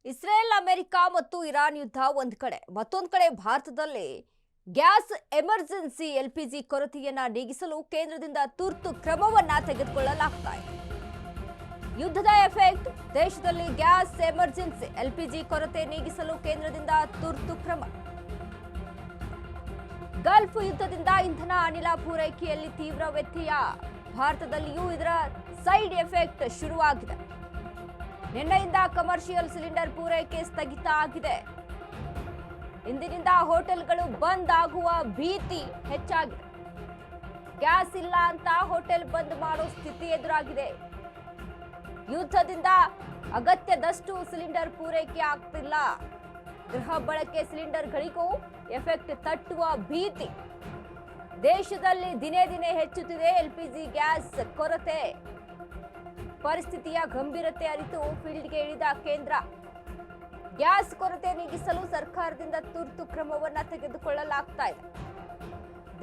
Israel America ಮತ್ತು Iran ಯುದ್ಧ ಒಂದ್ ಕಡೆ ಮತ್ತೊಂದು ಕಡೆ ಭಾರತದಲ್ಲಿ ಗ್ಯಾಸ್ ಎಮರ್ಜೆನ್ಸಿ ಎಲ್ಪಿಜಿ ಕೊರತೆಯನ್ನ ನೀಗಿಸಲು ಕೇಂದ್ರದಿಂದ ತುರ್ತು ಕ್ರಮವನ್ನ ತೆಗೆದುಕೊಳ್ಳಲಾಗ್ತಾ ಇದೆ. ಯುದ್ಧದ ಎಫೆಕ್ಟ್ ದೇಶದಲ್ಲಿ ಗ್ಯಾಸ್ ಎಮರ್ಜೆನ್ಸಿ ಎಲ್ಪಿಜಿ ಕೊರತೆ ನೀಗಿಸಲು ಕೇಂದ್ರದಿಂದ ತುರ್ತು ಕ್ರಮ. ಗಲ್ಫ್ ಯುದ್ಧದಿಂದ ಇಂಧನ ಅನಿಲ ಪೂರೈಕೆಯಲ್ಲಿ ತೀವ್ರ ವ್ಯತ್ಯಯ. ಭಾರತದಲ್ಲಿಯೂ ಇದರ ಸೈಡ್ ಎಫೆಕ್ಟ್ ಶುರುವಾಗಿದೆ. ನಿನ್ನೆಯಿಂದ ಕಮರ್ಷಿಯಲ್ ಸಿಲಿಂಡರ್ ಪೂರೈಕೆ ಸ್ಥಗಿತ ಆಗಿದೆ. ಇಂದಿನಿಂದ ಹೋಟೆಲ್ಗಳು ಬಂದ್ ಆಗುವ ಭೀತಿ ಹೆಚ್ಚಾಗಿದೆ. ಗ್ಯಾಸ್ ಇಲ್ಲ ಅಂತ ಹೋಟೆಲ್ ಬಂದ್ ಮಾಡೋ ಸ್ಥಿತಿ ಎದುರಾಗಿದೆ. ಯುದ್ಧದಿಂದ ಅಗತ್ಯದಷ್ಟು ಸಿಲಿಂಡರ್ ಪೂರೈಕೆ ಆಗ್ತಿಲ್ಲ. ಗೃಹ ಬಳಕೆ ಸಿಲಿಂಡರ್ಗಳಿಗೂ ಎಫೆಕ್ಟ್ ತಟ್ಟುವ ಭೀತಿ. ದೇಶದಲ್ಲಿ ದಿನೇ ದಿನೇ ಹೆಚ್ಚುತ್ತಿದೆ ಎಲ್ಪಿಜಿ ಗ್ಯಾಸ್ ಕೊರತೆ. ಪರಿಸ್ಥಿತಿಯ ಗಂಭೀರತೆ ಅರಿತು ಫೀಲ್ಡ್ಗೆ ಇಳಿದ ಕೇಂದ್ರ. ಗ್ಯಾಸ್ ಕೊರತೆ ನೀಗಿಸಲು ಸರ್ಕಾರದಿಂದ ತುರ್ತು ಕ್ರಮವನ್ನ ತೆಗೆದುಕೊಳ್ಳಲಾಗ್ತಾ ಇದೆ.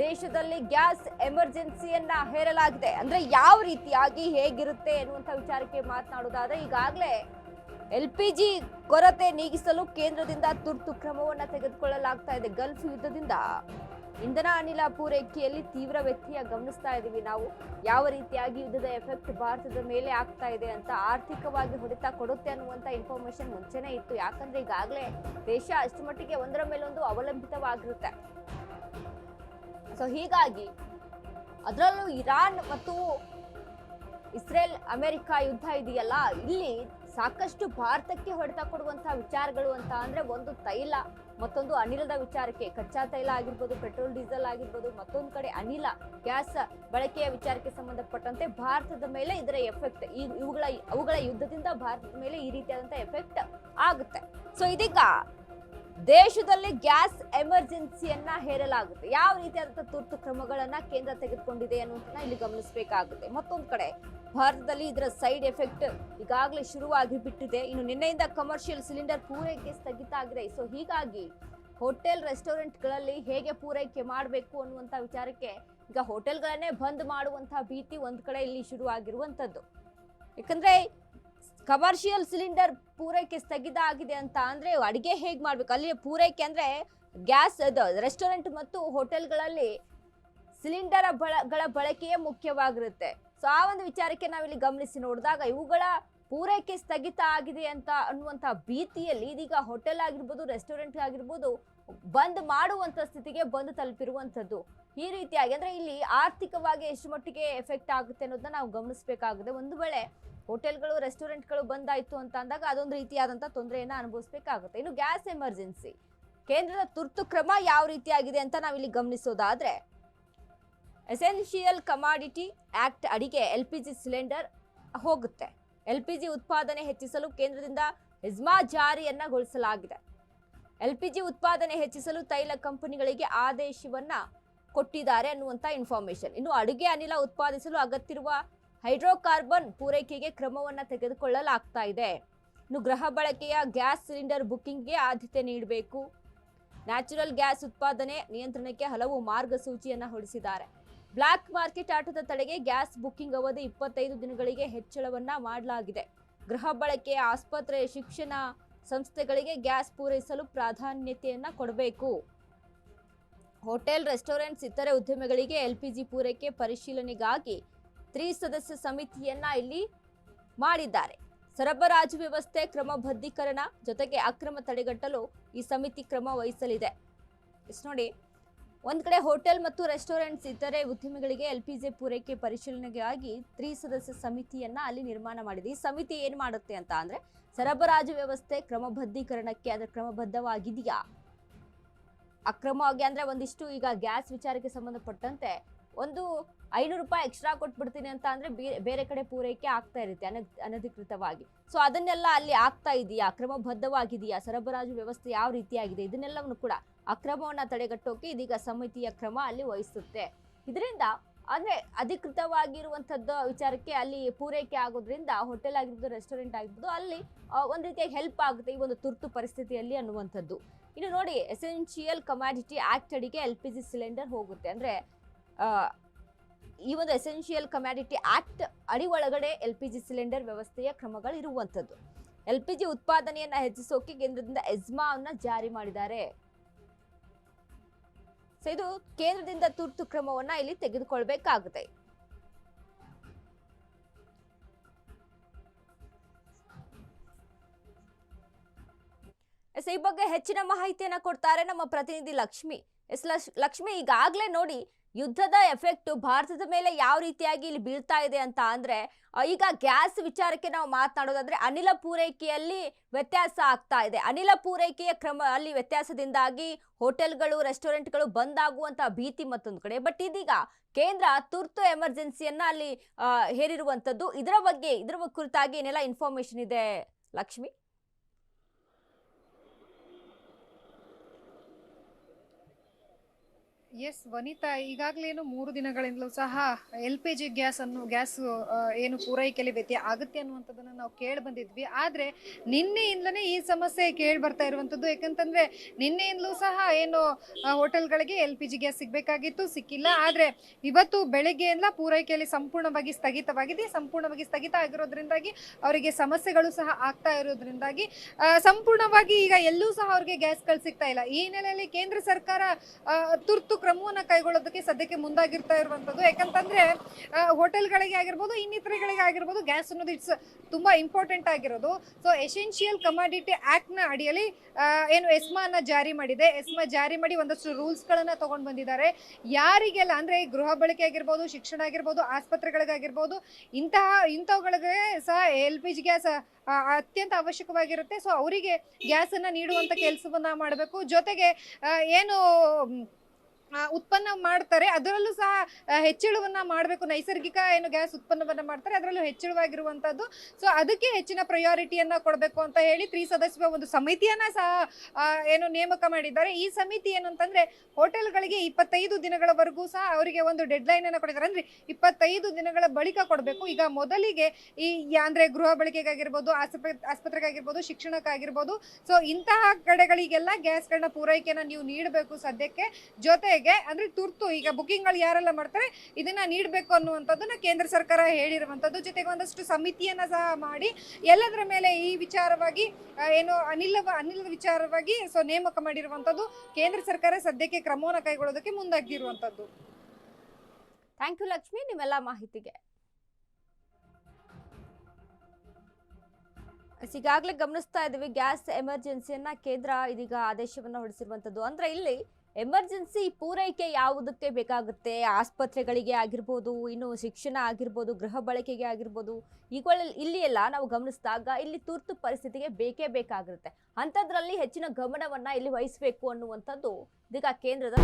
ದೇಶದಲ್ಲಿ ಗ್ಯಾಸ್ ಎಮರ್ಜೆನ್ಸಿಯನ್ನ ಹೇರಲಾಗಿದೆ. ಅಂದ್ರೆ ಯಾವ ರೀತಿಯಾಗಿ ಹೇಗಿರುತ್ತೆ ಎನ್ನುವಂತ ವಿಚಾರಕ್ಕೆ ಮಾತನಾಡುವುದಾದ್ರೆ, ಈಗಾಗಲೇ ಎಲ್ಪಿಜಿ ಕೊರತೆ ನೀಗಿಸಲು ಕೇಂದ್ರದಿಂದ ತುರ್ತು ಕ್ರಮವನ್ನ ತೆಗೆದುಕೊಳ್ಳಲಾಗ್ತಾ ಇದೆ. ಗಲ್ಫ್ ಯುದ್ಧದಿಂದ ಇಂಧನ ಅನಿಲ ಪೂರೈಕೆಯಲ್ಲಿ ತೀವ್ರ ವ್ಯತ್ಯಯ ಗಮನಿಸ್ತಾ ಇದೀವಿ ನಾವು. ಯಾವ ರೀತಿಯಾಗಿ ಯುದ್ಧದ ಎಫೆಕ್ಟ್ ಭಾರತದ ಮೇಲೆ ಆಗ್ತಾ ಇದೆ ಅಂತ, ಆರ್ಥಿಕವಾಗಿ ಹೊಡೆತ ಕೊಡುತ್ತೆ ಅನ್ನುವಂತ ಇನ್ಫಾರ್ಮೇಶನ್ ಮುಂಚೆನೇ ಇತ್ತು. ಯಾಕಂದ್ರೆ ಈಗಾಗಲೇ ದೇಶ ಅಷ್ಟು ಮಟ್ಟಿಗೆ ಒಂದರ ಮೇಲೊಂದು ಅವಲಂಬಿತವಾಗಿರುತ್ತೆ. ಸೊ ಹೀಗಾಗಿ ಅದರಲ್ಲೂ ಇರಾನ್ ಮತ್ತು ಇಸ್ರೇಲ್ ಅಮೆರಿಕ ಯುದ್ಧ ಇದೆಯಲ್ಲ, ಇಲ್ಲಿ ಸಾಕಷ್ಟು ಭಾರತಕ್ಕೆ ಹೊಡೆತ ಕೊಡುವಂತಹ ವಿಚಾರಗಳು ಅಂತ ಅಂದ್ರೆ, ಒಂದು ತೈಲ, ಮತ್ತೊಂದು ಅನಿಲದ ವಿಚಾರಕ್ಕೆ. ಕಚ್ಚಾ ತೈಲ ಆಗಿರ್ಬೋದು, ಪೆಟ್ರೋಲ್ ಡೀಸೆಲ್ ಆಗಿರ್ಬೋದು, ಮತ್ತೊಂದು ಕಡೆ ಅನಿಲ ಗ್ಯಾಸ್ ಬಳಕೆಯ ವಿಚಾರಕ್ಕೆ ಸಂಬಂಧಪಟ್ಟಂತೆ ಭಾರತದ ಮೇಲೆ ಇದರ ಎಫೆಕ್ಟ್, ಅವುಗಳ ಯುದ್ಧದಿಂದ ಭಾರತದ ಮೇಲೆ ಈ ರೀತಿಯಾದಂತಹ ಎಫೆಕ್ಟ್ ಆಗುತ್ತೆ. ಸೊ ಇದೀಗ ದೇಶದಲ್ಲಿ ಗ್ಯಾಸ್ ಎಮರ್ಜೆನ್ಸಿಯನ್ನ ಹೇರಲಾಗುತ್ತೆ. ಯಾವ ರೀತಿಯಾದಂತಹ ತುರ್ತು ಕ್ರಮಗಳನ್ನ ಕೇಂದ್ರ ತೆಗೆದುಕೊಂಡಿದೆ ಅನ್ನೋದನ್ನ ಇಲ್ಲಿ ಗಮನಿಸಬೇಕಾಗುತ್ತೆ. ಮತ್ತೊಂದು ಕಡೆ ಭಾರತದಲ್ಲಿ ಇದರ ಸೈಡ್ ಎಫೆಕ್ಟ್ ಈಗಾಗಲೇ ಶುರುವಾಗಿ ಬಿಟ್ಟಿದೆ. ಇನ್ನು ನಿನ್ನೆಯಿಂದ ಕಮರ್ಷಿಯಲ್ ಸಿಲಿಂಡರ್ ಪೂರೈಕೆ ಸ್ಥಗಿತ ಆಗಿದೆ. ಸೊ ಹೀಗಾಗಿ ಹೋಟೆಲ್ ರೆಸ್ಟೋರೆಂಟ್ಗಳಲ್ಲಿ ಹೇಗೆ ಪೂರೈಕೆ ಮಾಡಬೇಕು ಅನ್ನುವಂಥ ವಿಚಾರಕ್ಕೆ ಈಗ ಹೋಟೆಲ್ಗಳನ್ನೇ ಬಂದ್ ಮಾಡುವಂತಹ ಭೀತಿ ಒಂದ್ ಕಡೆ ಇಲ್ಲಿ ಶುರು ಆಗಿರುವಂಥದ್ದು. ಯಾಕಂದ್ರೆ ಕಮರ್ಷಿಯಲ್ ಸಿಲಿಂಡರ್ ಪೂರೈಕೆ ಸ್ಥಗಿತ ಆಗಿದೆ ಅಂತ ಅಂದ್ರೆ ಅಡಿಗೆ ಹೇಗೆ ಮಾಡ್ಬೇಕು, ಅಲ್ಲಿ ಪೂರೈಕೆ ಅಂದ್ರೆ ಗ್ಯಾಸ್ ರೆಸ್ಟೋರೆಂಟ್ ಮತ್ತು ಹೋಟೆಲ್ಗಳಲ್ಲಿ ಸಿಲಿಂಡರ್ ಗಳ ಬಳಕೆಯೇ ಮುಖ್ಯವಾಗಿರುತ್ತೆ. ಸೊ ಆ ಒಂದು ವಿಚಾರಕ್ಕೆ ನಾವಿಲ್ಲಿ ಗಮನಿಸಿ ನೋಡಿದಾಗ ಇವುಗಳ ಪೂರೈಕೆ ಸ್ಥಗಿತ ಆಗಿದೆ ಅಂತ ಅನ್ನುವಂಥ ಭೀತಿಯಲ್ಲಿ ಇದೀಗ ಹೋಟೆಲ್ ಆಗಿರ್ಬೋದು, ರೆಸ್ಟೋರೆಂಟ್ ಆಗಿರ್ಬೋದು ಬಂದ್ ಮಾಡುವಂತ ಸ್ಥಿತಿಗೆ ಬಂದು ತಲುಪಿರುವಂಥದ್ದು. ಈ ರೀತಿಯಾಗಿ ಅಂದ್ರೆ ಇಲ್ಲಿ ಆರ್ಥಿಕವಾಗಿ ಎಷ್ಟು ಮಟ್ಟಿಗೆ ಎಫೆಕ್ಟ್ ಆಗುತ್ತೆ ಅನ್ನೋದನ್ನ ನಾವು ಗಮನಿಸಬೇಕಾಗುತ್ತೆ. ಒಂದು ವೇಳೆ ಹೋಟೆಲ್ಗಳು ರೆಸ್ಟೋರೆಂಟ್ಗಳು ಬಂದಾಯ್ತು ಅಂತ ಅಂದಾಗ ಅದೊಂದು ರೀತಿಯಾದಂತಹ ತೊಂದರೆಯನ್ನ ಅನುಭವಿಸಬೇಕಾಗುತ್ತೆ. ಇನ್ನು ಗ್ಯಾಸ್ ಎಮರ್ಜೆನ್ಸಿ ಕೇಂದ್ರದ ತುರ್ತು ಕ್ರಮ ಯಾವ ರೀತಿಯಾಗಿದೆ ಅಂತ ನಾವಿಲ್ಲಿ ಗಮನಿಸೋದಾದ್ರೆ, ಎಸೆನ್ಷಿಯಲ್ ಕಮಾಡಿಟಿ ಆಕ್ಟ್ ಅಡಿಗೆ ಎಲ್ಪಿಜಿ ಸಿಲಿಂಡರ್ ಹೋಗುತ್ತೆ. ಎಲ್ಪಿಜಿ ಉತ್ಪಾದನೆ ಹೆಚ್ಚಿಸಲು ಕೇಂದ್ರದಿಂದ ಹೆಜ್ಮಾ ಜಾರಿಯನ್ನಗೊಳಿಸಲಾಗಿದೆ. ಎಲ್ಪಿಜಿ ಉತ್ಪಾದನೆ ಹೆಚ್ಚಿಸಲು ತೈಲ ಕಂಪನಿಗಳಿಗೆ ಆದೇಶವನ್ನ ಕೊಟ್ಟಿದ್ದಾರೆ ಅನ್ನುವಂತ ಇನ್ಫಾರ್ಮೇಶನ್. ಇನ್ನು ಅಡುಗೆ ಅನಿಲ ಉತ್ಪಾದಿಸಲು ಅಗತ್ಯವಿರುವ ಹೈಡ್ರೋಕಾರ್ಬನ್ ಪೂರೈಕೆಗೆ ಕ್ರಮವನ್ನ ತೆಗೆದುಕೊಳ್ಳಲಾಗ್ತಾ ಇದೆ. ಇನ್ನು ಗೃಹ ಬಳಕೆಯ ಗ್ಯಾಸ್ ಸಿಲಿಂಡರ್ ಬುಕ್ಕಿಂಗ್ಗೆ ಆದ್ಯತೆ ನೀಡಬೇಕು. ನ್ಯಾಚುರಲ್ ಗ್ಯಾಸ್ ಉತ್ಪಾದನೆ ನಿಯಂತ್ರಣಕ್ಕೆ ಹಲವು ಮಾರ್ಗಸೂಚಿಯನ್ನ ಹೊರಡಿಸಿದ್ದಾರೆ. ಬ್ಲಾಕ್ ಮಾರ್ಕೆಟ್ ಆಟದ ತಡೆಗೆ ಗ್ಯಾಸ್ ಬುಕ್ಕಿಂಗ್ ಅವಧಿ 25 ದಿನಗಳಿಗೆ ಹೆಚ್ಚಳವನ್ನ ಮಾಡಲಾಗಿದೆ. ಗೃಹ ಬಳಕೆಯ ಆಸ್ಪತ್ರೆ, ಶಿಕ್ಷಣ ಸಂಸ್ಥೆಗಳಿಗೆ ಗ್ಯಾಸ್ ಪೂರೈಸಲು ಪ್ರಾಧಾನ್ಯತೆಯನ್ನ ಕೊಡಬೇಕು. ಹೋಟೆಲ್, ರೆಸ್ಟೋರೆಂಟ್ಸ್, ಇತರೆ ಉದ್ಯಮಗಳಿಗೆ ಎಲ್ಪಿಜಿ ಪೂರೈಕೆ ಪರಿಶೀಲನೆಗಾಗಿ ತ್ರಿಸದಸ್ಯ ಸಮಿತಿಯನ್ನ ಇಲ್ಲಿ ಮಾಡಿದ್ದಾರೆ. ಸರಬರಾಜು ವ್ಯವಸ್ಥೆ ಕ್ರಮಬದ್ಧೀಕರಣ ಜೊತೆಗೆ ಅಕ್ರಮ ತಡೆಗಟ್ಟಲು ಈ ಸಮಿತಿ ಕ್ರಮ ವಹಿಸಲಿದೆ. ನೋಡಿ, ಒಂದ್ ಕಡೆ ಹೋಟೆಲ್ ಮತ್ತು ರೆಸ್ಟೋರೆಂಟ್ಸ್, ಇತರೆ ಉದ್ಯಮಿಗಳಿಗೆ ಎಲ್ಪಿಜಿ ಪೂರೈಕೆ ಪರಿಶೀಲನೆಗಾಗಿ ತ್ರಿಸದಸ್ಯ ಸಮಿತಿಯನ್ನ ಅಲ್ಲಿ ನಿರ್ಮಾಣ ಮಾಡಿದೆ. ಈ ಸಮಿತಿ ಏನ್ ಮಾಡುತ್ತೆ ಅಂತ ಅಂದ್ರೆ, ಸರಬರಾಜು ವ್ಯವಸ್ಥೆ ಕ್ರಮಬದ್ಧೀಕರಣಕ್ಕೆ ಅಂದ್ರೆ ಕ್ರಮಬದ್ಧವಾಗಿದೆಯಾ, ಅಕ್ರಮವಾಗಿ ಅಂದ್ರೆ ಒಂದಿಷ್ಟು ಈಗ ಗ್ಯಾಸ್ ವಿಚಾರಕ್ಕೆ ಸಂಬಂಧಪಟ್ಟಂತೆ ಒಂದು 500 ರೂಪಾಯಿ ಎಕ್ಸ್ಟ್ರಾ ಕೊಟ್ಬಿಡ್ತೀನಿ ಅಂತ ಅಂದ್ರೆ ಬೇರೆ ಕಡೆ ಪೂರೈಕೆ ಆಗ್ತಾ ಇರುತ್ತೆ ಅನಧಿಕೃತವಾಗಿ. ಸೊ ಅದನ್ನೆಲ್ಲ ಅಲ್ಲಿ ಆಗ್ತಾ ಇದೆಯಾ, ಕ್ರಮಬದ್ಧವಾಗಿದೆಯಾ, ಸರಬರಾಜು ವ್ಯವಸ್ಥೆ ಯಾವ ರೀತಿಯಾಗಿದೆ, ಇದನ್ನೆಲ್ಲವನ್ನು ಕೂಡ ಅಕ್ರಮವನ್ನ ತಡೆಗಟ್ಟೋಕೆ ಇದೀಗ ಸಮಿತಿಯ ಕ್ರಮ ಅಲ್ಲಿ ವಹಿಸುತ್ತೆ. ಇದರಿಂದ ಅಂದ್ರೆ ಅಧಿಕೃತವಾಗಿರುವಂತದ್ದು ವಿಚಾರಕ್ಕೆ ಅಲ್ಲಿ ಪೂರೈಕೆ ಆಗೋದ್ರಿಂದ ಹೋಟೆಲ್ ಆಗಿರ್ಬೋದು, ರೆಸ್ಟೋರೆಂಟ್ ಆಗಿರ್ಬೋದು, ಅಲ್ಲಿ ಒಂದ್ ರೀತಿಯಾಗಿ ಹೆಲ್ಪ್ ಆಗುತ್ತೆ ಈ ಒಂದು ತುರ್ತು ಪರಿಸ್ಥಿತಿಯಲ್ಲಿ ಅನ್ನುವಂಥದ್ದು. ಇನ್ನು ನೋಡಿ, ಎಸೆನ್ಷಿಯಲ್ ಕಮಾಡಿಟಿ ಆಕ್ಟ್ ಅಡಿಗೆ ಎಲ್ಪಿಜಿ ಸಿಲಿಂಡರ್ ಹೋಗುತ್ತೆ. ಅಂದ್ರೆ ಈ ಒಂದು ಎಸೆನ್ಷಿಯಲ್ ಕಮಾಡಿಟಿ ಆಕ್ಟ್ ಅಡಿ ಒಳಗಡೆ ಎಲ್ಪಿಜಿ ಸಿಲಿಂಡರ್ ವ್ಯವಸ್ಥೆಯ ಕ್ರಮಗಳು ಇರುವಂಥದ್ದು. LPG ಉತ್ಪಾದನೆಯನ್ನ ಹೆಚ್ಚಿಸೋಕೆ ಕೇಂದ್ರದಿಂದ ಎಸ್ಮಾ ಅನ್ನ ಜಾರಿ ಮಾಡಿದ್ದಾರೆ. ಸೊ ಇದು ಕೇಂದ್ರದಿಂದ ತುರ್ತು ಕ್ರಮವನ್ನ ಇಲ್ಲಿ ತೆಗೆದುಕೊಳ್ಬೇಕಾಗುತ್ತೆ. ಈ ಬಗ್ಗೆ ಹೆಚ್ಚಿನ ಮಾಹಿತಿಯನ್ನ ಕೊಡ್ತಾರೆ ನಮ್ಮ ಪ್ರತಿನಿಧಿ ಲಕ್ಷ್ಮಿ. ಲಕ್ಷ್ಮಿ, ಈಗಾಗಲೇ ನೋಡಿ ಯುದ್ಧದ ಎಫೆಕ್ಟ್ ಭಾರತದ ಮೇಲೆ ಯಾವ ರೀತಿಯಾಗಿ ಇಲ್ಲಿ ಬೀಳ್ತಾ ಇದೆ ಅಂತ ಅಂದ್ರೆ, ಈಗ ಗ್ಯಾಸ್ ವಿಚಾರಕ್ಕೆ ನಾವು ಮಾತನಾಡೋದಾದ್ರೆ ಅನಿಲ ಪೂರೈಕೆಯಲ್ಲಿ ವ್ಯತ್ಯಾಸ ಆಗ್ತಾ ಇದೆ. ಅನಿಲ ಪೂರೈಕೆಯ ಕ್ರಮ ಅಲ್ಲಿ ವ್ಯತ್ಯಾಸದಿಂದಾಗಿ ಹೋಟೆಲ್ಗಳು, ರೆಸ್ಟೋರೆಂಟ್ಗಳು ಬಂದ್ ಆಗುವಂತ ಭೀತಿ ಮತ್ತೊಂದು ಕಡೆ. ಬಟ್ ಇದೀಗ ಕೇಂದ್ರ ತುರ್ತು ಎಮರ್ಜೆನ್ಸಿಯನ್ನ ಅಲ್ಲಿ ಹೇರಿರುವಂತದ್ದು. ಇದರ ಕುರಿತಾಗಿ ಏನೆಲ್ಲ ಇನ್ಫಾರ್ಮೇಶನ್ ಇದೆ ಲಕ್ಷ್ಮಿ? ಎಸ್ ವನಿತಾ, ಈಗಾಗಲೇನು 3 ದಿನಗಳಿಂದಲೂ ಸಹ LPG ಗ್ಯಾಸ್ ಏನು ಪೂರೈಕೆಯಲ್ಲಿ ವ್ಯತ್ಯಯ ಆಗುತ್ತೆ ಅನ್ನುವಂಥದ್ದನ್ನ ನಾವು ಕೇಳಿ ಬಂದಿದ್ವಿ. ಆದರೆ ನಿನ್ನೆಯಿಂದಲೇ ಈ ಸಮಸ್ಯೆ ಕೇಳಿ ಬರ್ತಾ ಇರುವಂಥದ್ದು. ಯಾಕಂತಂದ್ರೆ ನಿನ್ನೆಯಿಂದಲೂ ಸಹ ಏನು ಹೋಟೆಲ್ಗಳಿಗೆ LPG ಗ್ಯಾಸ್ ಸಿಗಬೇಕಾಗಿತ್ತು, ಸಿಕ್ಕಿಲ್ಲ. ಆದರೆ ಇವತ್ತು ಬೆಳಗ್ಗೆಯಿಂದ ಪೂರೈಕೆಯಲ್ಲಿ ಸಂಪೂರ್ಣವಾಗಿ ಸ್ಥಗಿತವಾಗಿದೆ. ಸಂಪೂರ್ಣವಾಗಿ ಸ್ಥಗಿತ ಆಗಿರೋದ್ರಿಂದಾಗಿ ಅವರಿಗೆ ಸಮಸ್ಯೆಗಳು ಸಹ ಆಗ್ತಾ ಇರೋದ್ರಿಂದಾಗಿ ಸಂಪೂರ್ಣವಾಗಿ ಈಗ ಎಲ್ಲೂ ಸಹ ಅವರಿಗೆ ಗ್ಯಾಸ್ಗಳು ಸಿಗ್ತಾ ಇಲ್ಲ. ಈ ಹಿನ್ನೆಲೆಯಲ್ಲಿ ಕೇಂದ್ರ ಸರ್ಕಾರ ತುರ್ತು ಕ್ರಮವನ್ನ ಕೈಗೊಳ್ಳೋದಕ್ಕೆ ಸದ್ಯಕ್ಕೆ ಮುಂದಾಗಿರ್ತಾ ಇರುವಂತದ್ದು. ಯಾಕಂತಂದ್ರೆ ಹೋಟೆಲ್ಗಳಿಗೆ ಆಗಿರ್ಬೋದು, ಇನ್ನಿತರೆಗಳಿಗೆ ಆಗಿರ್ಬೋದು, ಗ್ಯಾಸ್ ಅನ್ನೋದು ಇಟ್ಸ್ ತುಂಬಾ ಇಂಪಾರ್ಟೆಂಟ್ ಆಗಿರೋದು. ಸೊ ಎಸೆನ್ಷಿಯಲ್ ಕಮಾಡಿಟಿ ಆಕ್ಟ್ ನ ಅಡಿಯಲ್ಲಿ ಏನು ಎಸ್ಮಾ ಅನ್ನ ಜಾರಿ ಮಾಡಿದೆ. ಎಸ್ಮಾ ಜಾರಿ ಮಾಡಿ ಒಂದಷ್ಟು ರೂಲ್ಸ್ ಗಳನ್ನ ತಗೊಂಡ್ ಬಂದಿದ್ದಾರೆ. ಯಾರಿಗೆಲ್ಲ ಅಂದ್ರೆ ಗೃಹ ಬಳಕೆ ಆಗಿರ್ಬೋದು, ಶಿಕ್ಷಣ ಆಗಿರ್ಬೋದು, ಆಸ್ಪತ್ರೆಗಳಿಗಾಗಿರ್ಬೋದು, ಇಂಥವುಗಳಿಗೆ ಸಹ LPG ಗ್ಯಾಸ್ ಅತ್ಯಂತ ಅವಶ್ಯಕವಾಗಿರುತ್ತೆ. ಸೊ ಅವರಿಗೆ ಗ್ಯಾಸ್ ಅನ್ನ ನೀಡುವಂತ ಕೆಲಸವನ್ನ ಮಾಡಬೇಕು. ಜೊತೆಗೆ ಏನು ಉತ್ಪನ್ನ ಮಾಡ್ತಾರೆ ಅದರಲ್ಲೂ ಸಹ ಹೆಚ್ಚಳವನ್ನ ಮಾಡಬೇಕು. ನೈಸರ್ಗಿಕ ಏನು ಗ್ಯಾಸ್ ಉತ್ಪನ್ನವನ್ನ ಮಾಡ್ತಾರೆ ಅದರಲ್ಲೂ ಹೆಚ್ಚಳವಾಗಿರುವಂತದ್ದು. ಸೊ ಅದಕ್ಕೆ ಹೆಚ್ಚಿನ ಪ್ರಯಾರಿಟಿಯನ್ನ ಕೊಡಬೇಕು ಅಂತ ಹೇಳಿ 3 ಸದಸ್ಯರ ಒಂದು ಸಮಿತಿಯನ್ನ ಸಹ ಏನು ನೇಮಕ ಮಾಡಿದ್ದಾರೆ. ಈ ಸಮಿತಿ ಏನಂತಂದ್ರೆ ಹೋಟೆಲ್ಗಳಿಗೆ 25 ದಿನಗಳವರೆಗೂ ಸಹ ಅವರಿಗೆ ಒಂದು ಡೆಡ್ ಲೈನ್ ಅನ್ನ ಕೊಟ್ಟಿದ್ದಾರೆ. ಅಂದ್ರೆ 25 ದಿನಗಳ ಬಳಿಕ ಕೊಡಬೇಕು. ಈಗ ಮೊದಲಿಗೆ ಈ ಅಂದ್ರೆ ಗೃಹ ಬಳಕೆಗಾಗಿರ್ಬೋದು, ಆಸ್ಪತ್ರೆಗಾಗಿರ್ಬೋದು, ಶಿಕ್ಷಣಕ್ಕಾಗಿರ್ಬೋದು, ಸೊ ಇಂತಹ ಕಡೆಗಳಿಗೆಲ್ಲ ಗ್ಯಾಸ್ಗಳನ್ನ ಪೂರೈಕೆಯನ್ನ ನೀವು ನೀಡಬೇಕು ಸದ್ಯಕ್ಕೆ. ಜೊತೆಗೆ ಅಂದ್ರೆ ತುರ್ತು ಈಗ ಬುಕಿಂಗ್ ಗಳು ಯಾರೆಲ್ಲ ಮಾಡ್ತಾರೆ ಇದನ್ನ ನೀಡಬೇಕು ಅನ್ನುವಂಥದ್ದನ್ನ ಕೇಂದ್ರ ಸರ್ಕಾರ ಹೇಳಿರುವಂತದ್ದು. ಜೊತೆಗೆ ಒಂದಷ್ಟು ಸಮಿತಿಯನ್ನ ಸಹ ಮಾಡಿ ಎಲ್ಲದರ ಮೇಲೆ ಈ ವಿಚಾರವಾಗಿ ಏನು ಅನಿಲದ ವಿಚಾರವಾಗಿ ಸೊ ನೇಮಕ ಮಾಡಿರುವಂತದ್ದು. ಕೇಂದ್ರ ಸರ್ಕಾರ ಸದ್ಯಕ್ಕೆ ಕ್ರಮವನ್ನು ಕೈಗೊಳ್ಳೋದಕ್ಕೆ ಮುಂದಾಗಿರುವಂತದ್ದು. ಥ್ಯಾಂಕ್ ಯು ಲಕ್ಷ್ಮಿ, ನಿಮ್ಮೆಲ್ಲ ಮಾಹಿತಿಗೆ. ಈಗಾಗಲೇ ಗಮನಿಸ್ತಾ ಇದ್ದೀವಿ ಗ್ಯಾಸ್ ಎಮರ್ಜೆನ್ಸಿಯನ್ನ ಕೇಂದ್ರ ಇದೀಗ ಆದೇಶವನ್ನ ಹೊರಡಿಸಿರುವಂತದ್ದು. ಅಂದ್ರೆ ಇಲ್ಲಿ ಎಮರ್ಜೆನ್ಸಿ ಪೂರೈಕೆ ಯಾವುದಕ್ಕೆ ಬೇಕಾಗುತ್ತೆ, ಆಸ್ಪತ್ರೆಗಳಿಗೆ ಆಗಿರ್ಬೋದು, ಇನ್ನು ಶಿಕ್ಷಣ ಆಗಿರ್ಬೋದು, ಗೃಹ ಬಳಕೆಗೆ ಆಗಿರ್ಬೋದು, ಇಲ್ಲಿ ಎಲ್ಲ ನಾವು ಗಮನಿಸಿದಾಗ ಇಲ್ಲಿ ತುರ್ತು ಪರಿಸ್ಥಿತಿಗೆ ಬೇಕೇ ಬೇಕಾಗಿರುತ್ತೆ. ಅಂಥದ್ರಲ್ಲಿ ಹೆಚ್ಚಿನ ಗಮನವನ್ನ ಇಲ್ಲಿ ವಹಿಸಬೇಕು ಅನ್ನುವಂಥದ್ದು ಇದೀಗ ಕೇಂದ್ರದ